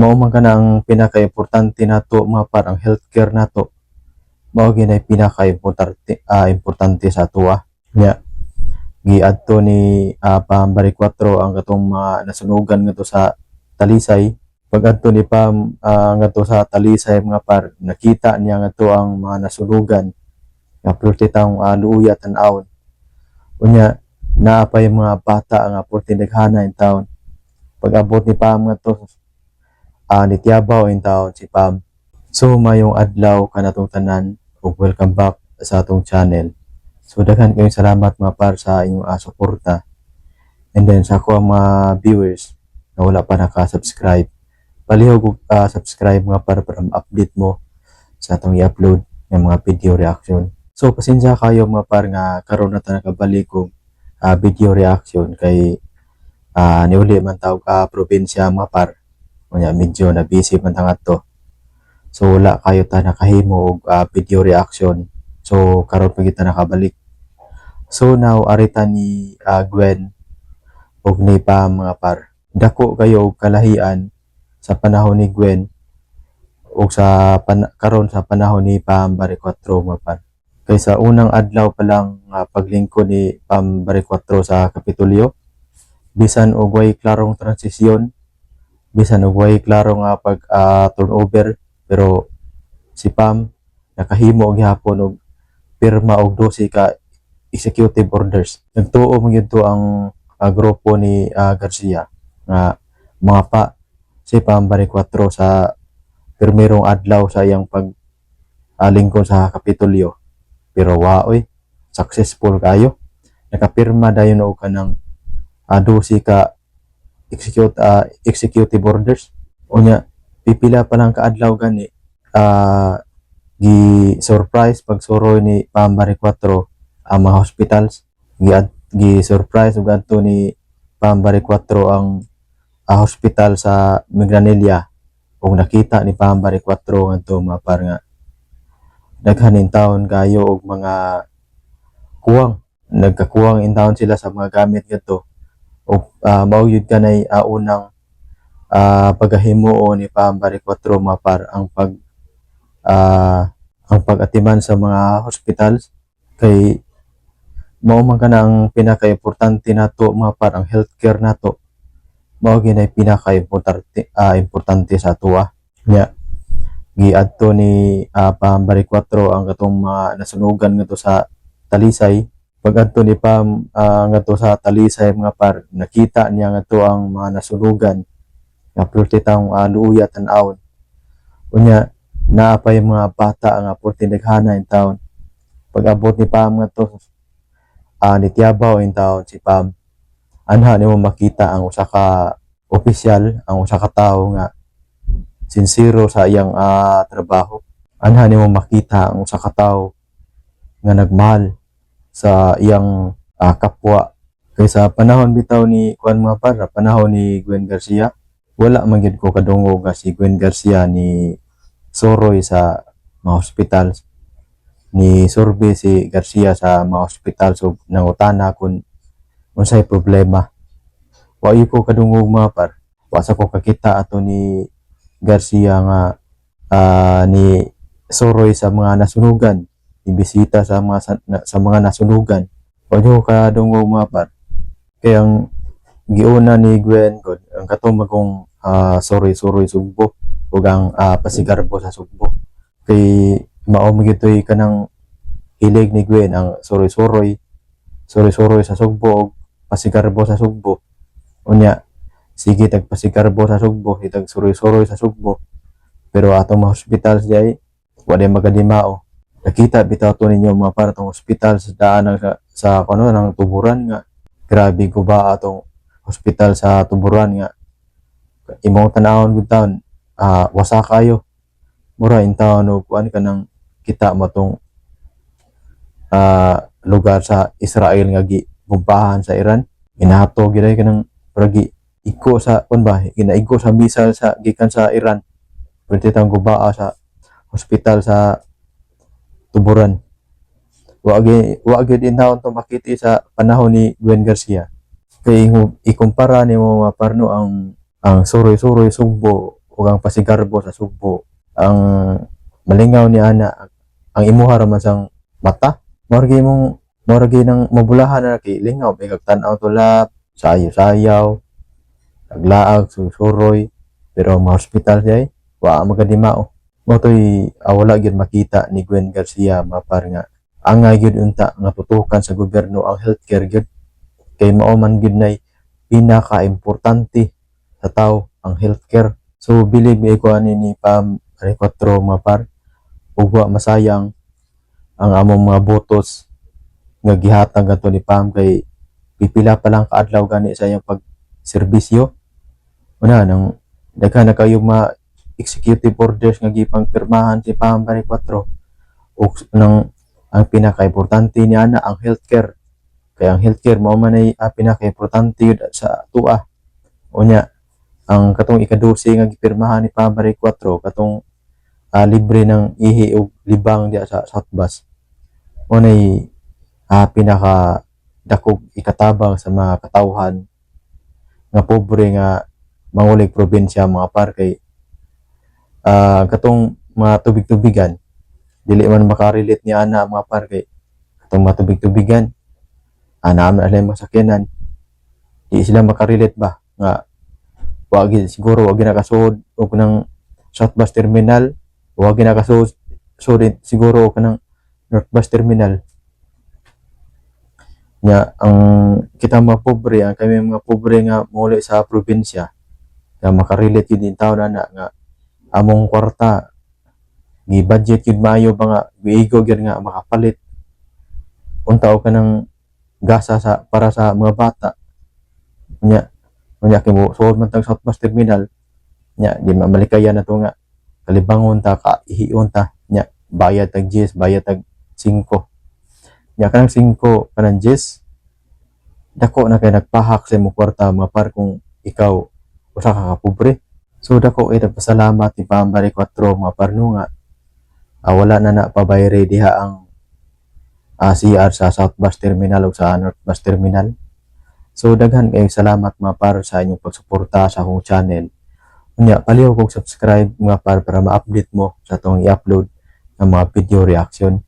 Mao man kana ang pinaka-importante nato mga par, ang healthcare nato mao ginay pinaka-importante sa atoa nya giadto ni Pambari 4 ang katong mga nasunugan ngadto sa Talisay. Pag-adto ni Pam ngadto sa Talisay mga par, nakita niya ngadto ang mga nasunugan nga pulti taong luuya tan-awon. Unya naa pa yung mga bata nga pulti daghana in taon. Pag-abot ni Pam ngadto nityabaw in taon si Pam. So mayong adlaw kanatong tanan ug welcome back sa atong channel. So daghan kayong salamat mga par sa inyong suporta. And then sa ako mga viewers na wala pa naka-subscribe, palihog subscribe mga par para ma-update mo sa atong i-upload ng mga video reaction. So pasensya kayo mga par nga karon na ta nakabalik og video reaction kay niuli man tawag probinsya mga par. Unya medyo na busy man tangadto. So wala kayo ta nakahimo og video reaction. So karon pa kita nakabalik. So now arita ni Gwen og ni Pam mga par. Dako kayo og kalahian sa panahon ni Gwen og sa karon sa panahon ni Pambari 4 mga par. Kay sa unang adlaw pa lang paglingkod ni Pambari 4 sa Kapitolyo, bisan og way klarong transisyon, bisan og way klaro nga pag turnover, pero si Pam nakahimo og gihapon og pirma og 12 ka executive orders. Nagtuo man gyud to ang grupo ni Garcia nga mga pa si Pambari 4 sa primerong adlaw sa iyang lingkod sa Kapitolyo. Pero waoy, successful kayo. Nakapirma dayon og kanang 12 ka executive orders. Unya pipila pa lang ka adlaw gani gi-surprise pagsuroy ni Pambari 4 ang mga hospitals. Gi-surprise ug adto ni Pambari 4 ang hospital sa Mingranilla. Ug nakita ni Pambari 4 ngadto mga par nga daghan in taon kayo og mga kuwang. Nagkakuwang in taon sila sa mga gamit ngadto. Ug mao yun kanay unang paghimuo ni Pambari 4 mga par ang pag-atiman sa mga hospitals. Kay mao man kana ang pinaka-importante nato mga par, ang healthcare nato mao ginay pinaka-importante sa atoa nya giadto ni Pambari 4 ang katong mga nasunugan ngadto sa Talisay. Pag-adto ni Pam ngadto sa Talisay mga par, nakita niya ngadto ang mga nasunugan nga pulti taong luuya tan-awon. Unya naa pa yung mga bata nga pulti daghana in taon. Pag-abot ni Pam ngadto nityabaw in taon si Pam, anha nimo makita ang usa ka opisyal, ang usa ka tawo nga sincero sa iyang trabaho. Anha nimo makita ang usa ka tawo nga nagmahal sa iyang kapwa. Kay sa panahon bitaw ni kuan mga par, panahon ni Gwen Garcia, wala man gyud ko kadungog nga si Gwen Garcia ni soroy sa mga hospitals, ni survey si Garcia sa mga hospital. So nangutana kung unsay problema. Wa ko kadungog mga par, wa sa ko kakita ato ni Garcia nga ni soroy sa mga nasunugan, ibisita sa mga nasunugan. Wa ko kadungog mga par. Kaya ang giuna ni Gwen god ang katumagong soroy Sugbo ug ang pasigarbo sa Sugbo. Kay mao magitoy kanang hilig ni Gwen, ang soroy sa Sugbo ug pasigarbo sa Sugbo. Unya sige tagpasigarbo sa Sugbo, itag soroy sa Sugbo, pero atong mga hospitals diay wala magadimao. Nakita bitaw to ninyo mga par atong hospital sa daan sa kuno nang Tuburan nga grabe guba atong hospital sa Tuburan nga imong tan-awon gud taon wasa kayo. Mura in taon og kuan kanang kita mo tong lugar sa Israel nga gibombahan sa Iran. Inato gyud kanang pragi iko sa kun ba ginaigo sa missile sa gikan sa Iran. Pwede tang gubaa sa hospital sa Tuburan. Wa gyud in taon to makiti sa panahon ni Gwen Garcia. Kay ikumpara nimo maparno ang soroy Sugbo ug ang pasigarbo sa Sugbo ang malingaw ni ana ang imuha ra man sang mata murag nang mabulahan na kay lingaw may kagtan-aw tulap sayo-sayaw naglaag susuroy pero ang mga hospital siya wa magadimao mo toy wala gyud makita ni Gwen Garcia mapar nga angay gyud unta nga tutukan sa gobyerno ang healthcare gyud kay mao man gyud nay pinaka-importante sa tao ang healthcare. So believe me ko ani ni Pam Marie 4 mapar ug wa masayang ang among mga botos nga gihatag adto ni Pam kay pipila pa lang kaadlaw gani sa iyang pagserbisyo. Una nang daghan na kayo mga executive orders nga gipangpirmahan si Pam Marie 4 ug nang ang pinaka-importante niya na ang healthcare. Kaya ang healthcare mao man ay pinaka-importante yun sa tua. Unya ang katong ika-12 nga gipirmahan ni Pam Marie 4 katong libre ng ihi ug libang diya sa South Bus. Unay pinaka dakog ikatabang sa mga katawhan nga pobre nga mangulig probinsya mga par kay katong mga tubig-tubigan dili man makarelate ni ana mga par kay katong mga tubig-tubigan ana man alay masakyanan di sila makarelate ba nga siguro wag ginakasuod og nang South Bus Terminal wag ginakasuod siguro og nang North Bus Terminal nya ang kita mga pobre ang kami mga pobre nga muli sa probinsya nga makarelate yun din tao na nga among kwarta gi-budget yun maayo ba nga giigo gyud nga makapalit unta og kanang gasa para sa mga bata nya kay mo suod man tag South Bus Terminal nya di mamalikayan na to nga kalibangon ta ka ihion ta nya bayad tag 10 bayad tag 5 nya kanang 5 kanang 10 dako na kay nagpahak sa imong kwarta mapar kung ikaw usa ka pobre. So dako ay nagpasalamat ni Pam Marie 4 mapar no nga wala na pabayre diha ang CR sa South Bus Terminal o sa North Bus Terminal. So daghan kay salamat mapar sa inyong pagsuporta sa akong channel. Unya paliw kog subscribe mga par para ma-update mo sa atong i-upload ng mga video reaction.